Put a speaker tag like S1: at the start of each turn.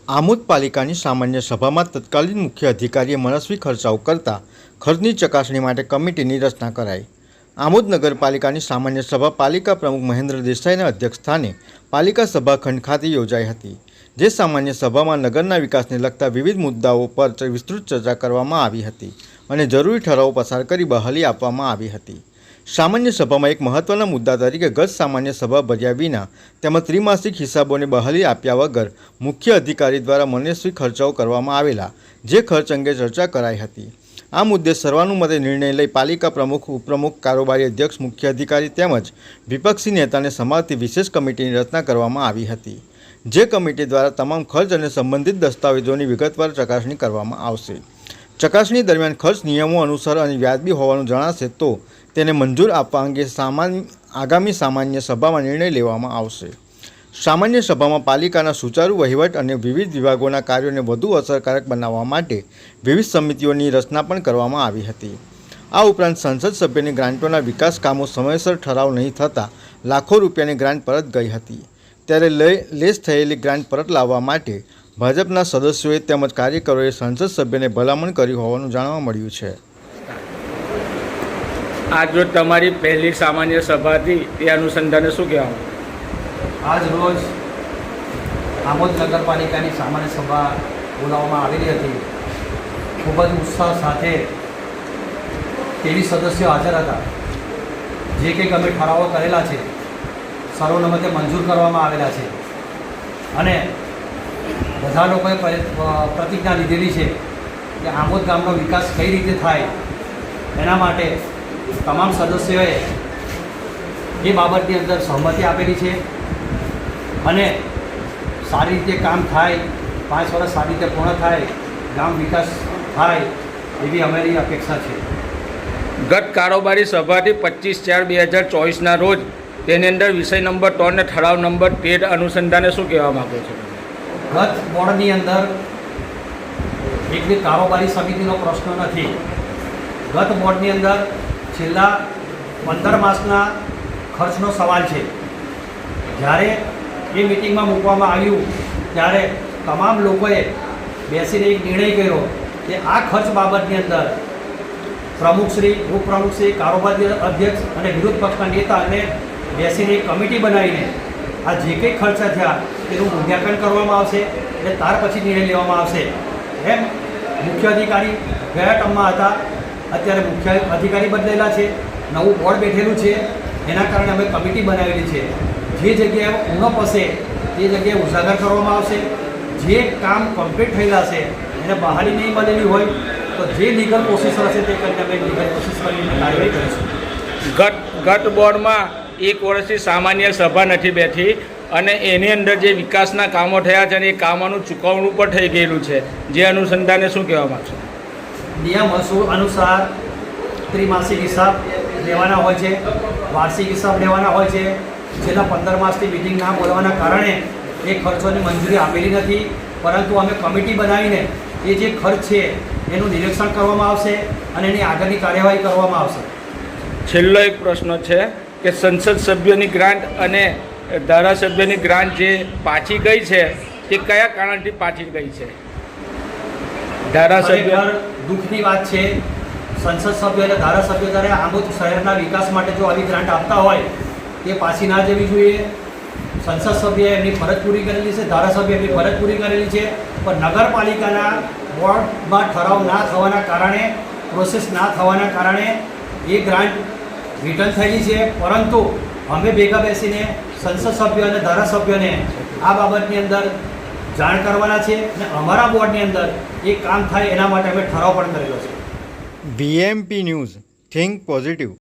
S1: આમોદ પાલિકાની સામાન્ય સભામાં તત્કાલીન મુખ્ય અધિકારીએ મનસ્વી ખર્ચાઓ કરતા ખર્ચની ચકાસણી માટે કમિટીની રચના કરાઈ। આમોદ નગરપાલિકાની સામાન્ય સભા પાલિકા પ્રમુખ મહેન્દ્ર દેસાઈના અધ્યક્ષસ્થાને પાલિકા સભાખંડ ખાતે યોજાઈ હતી। જે સામાન્ય સભામાં નગરના વિકાસને લગતા વિવિધ મુદ્દાઓ પર વિસ્તૃત ચર્ચા કરવામાં આવી હતી અને જરૂરી ઠરાવો પસાર કરી બહાલી આપવામાં આવી હતી। સામાન્ય સભામાં એક મહત્વના મુદ્દા તરીકે ગત સામાન્ય સભા ભર્યા વિના તેમજ ત્રિમાસિક હિસાબોને બહાલી આપ્યા વગર મુખ્ય અધિકારી દ્વારા મનસ્વી ખર્ચાઓ કરવામાં આવેલા જે ખર્ચ અંગે ચર્ચા કરાઈ હતી। આ મુદ્દે સર્વાનુમતે નિર્ણય લઈ પાલિકા પ્રમુખ, ઉપપ્રમુખ, કારોબારી અધ્યક્ષ, મુખ્ય અધિકારી તેમજ વિપક્ષી નેતાને સમાવતી વિશેષ કમિટીની રચના કરવામાં આવી હતી। જે કમિટી દ્વારા તમામ ખર્ચ અને સંબંધિત દસ્તાવેજોની વિગતવાર ચકાસણી કરવામાં આવશે। ચકાસણી દરમિયાન ખર્ચ નિયમો અનુસાર અને વ્યાજબી હોવાનું જણાશે તો તેને મંજૂર આપવા અંગે આગામી સામાન્ય સભામાં નિર્ણય લેવામાં આવશે। સામાન્ય સભામાં પાલિકાના સુચારુ વહીવટ અને વિવિધ વિભાગોના કાર્યોને વધુ અસરકારક બનાવવા માટે વિવિધ સમિતિઓની રચના પણ કરવામાં આવી હતી। આ ઉપરાંત સંસદ સભ્યની ગ્રાન્ટોના વિકાસ કામો સમયસર ઠરાવ નહીં થતાં લાખો રૂપિયાની ગ્રાન્ટ પરત ગઈ હતી। ત્યારે લેસ થયેલી ગ્રાન્ટ પરત લાવવા માટે ભાજપના સદસ્યોએ તેમજ કાર્યકરોએ સંસદ સભ્યને ભલામણ કરી હોવાનું જાણવા મળ્યું છે।
S2: આજ રોજ તમારી પહેલી સામાન્ય સભા હતી તે અનુસંધાને શું કહેવાનું?
S3: આજ રોજ આમોદ નગરપાલિકાની સામાન્ય સભા બોલાવવામાં આવેલી હતી। ખૂબ જ ઉત્સાહ સાથે 23 સદસ્યો હાજર હતા। જે કંઈક અમે ઠરાવો કરેલા છે સર્વસંમતે મંજૂર કરવામાં આવેલા છે અને બધા લોકોએ પ્રતિજ્ઞા લીધેલી છે કે આમોદ ગામનો વિકાસ કઈ રીતે થાય એના માટે તમામ સદસ્યોએ એ બાબતની અંદર સહમતિ આપેલી છે અને સારી રીતે કામ થાય, 5 વર્ષ સારી રીતે પૂર્ણ થાય, ગામ વિકાસ થાય એવી અમારી અપેક્ષા છે।
S2: ગત કારોબારી સભાથી 25/4/2024ના રોજ તેની અંદર વિષય નંબર 3 અને ઠરાવ નંબર 13 અનુસંધાને શું કહેવા માગો છો?
S3: ગત બોર્ડની અંદર એકલી કારોબારી સમિતિનો પ્રશ્ન નથી। ગત બોર્ડની અંદર છેલ્લા 15 માસના ખર્ચનો સવાલ છે। જ્યારે એ મિટિંગમાં મૂકવામાં આવ્યું ત્યારે તમામ લોકોએ બેસીને એક નિર્ણય કર્યો કે આ ખર્ચ બાબતની અંદર પ્રમુખશ્રી, ઉપપ્રમુખશ્રી, કારોબારી અધ્યક્ષ અને વિરોધ પક્ષના નેતાને બેસીને એક કમિટી બનાવીને આ જે કંઈ ખર્ચા થયા તેનું મૂલ્યાંકન કરવામાં આવશે અને ત્યાર પછી નિર્ણય લેવામાં આવશે। એમ મુખ્ય અધિકારી ગયા ટર્મમાં હતા, અત્યારે મુખ્ય અધિકારી બદલેલા છે, નવું બોર્ડ બેઠેલું છે, એના કારણે અમે કમિટી બનાવેલી છે। જે જગ્યાએ ઉણપ હશે તે જગ્યાએ ઉજાગર કરવામાં આવશે। જે કામ કમ્પ્લીટ થયેલા છે એને બહાલી નહીં મળેલી હોય તો જે લીગલ પ્રોસેસ હશે તે કરીને અમે લીગલ પ્રોસેસ કરીને કાર્યવાહી કરીશું।
S2: ગત બોર્ડમાં 1 વર્ષથી સામાન્ય સભા નથી બેઠી અને એની અંદર જે વિકાસના કામો થયા છે અને એ કામોનું ચૂકવણું પણ થઈ ગયેલું છે। જે અનુસંધાને શું કહેવા માગશો?
S3: નિયમ અનુસાર ત્રિમાસિક હિસાબ લેવાના હોય છે, વાર્ષિક હિસાબ લેવાના હોય છે। છેલ્લા 15 માસથી મિટિંગ ના બોલવાના કારણે એ ખર્ચોની મંજૂરી આપેલી નથી, પરંતુ અમે કમિટી બનાવીને એ જે ખર્ચ છે એનું નિરીક્ષણ કરવામાં આવશે અને એની આગળની કાર્યવાહી કરવામાં આવશે।
S2: છેલ્લો એક પ્રશ્ન છે કે સંસદ સભ્યોની ગ્રાન્ટ અને ધારાસભ્યની ગ્રાન્ટ જે પાછી ગઈ છે તે કયા કારણથી પાછી ગઈ છે? ધારાસભ્ય
S3: દુઃખની વાત છે। સંસદ સભ્ય અને ધારાસભ્ય જ્યારે આમોદ શહેરના વિકાસ માટે જો આવી ગ્રાન્ટ આપતા હોય તે પાછી ના જવી જોઈએ। સંસદ સભ્યએ એમની ફરજ પૂરી કરેલી છે, ધારાસભ્ય એમની ફરજ પૂરી કરેલી છે, પણ નગરપાલિકાના બોર્ડમાં ઠરાવ ના થવાના કારણે, પ્રોસેસ ના થવાના કારણે એ ગ્રાન્ટ રિટર્ન થયેલી છે। પરંતુ અમે ભેગા બેસીને સંસદ સભ્ય અને ધારાસભ્યોને આ બાબતની અંદર જાણ કરવાના છે અને અમારા બોર્ડની અંદર એ કામ થાય એના માટે અમે ઠરાવ પણ કરેલો છે।
S1: VMP news, think positive.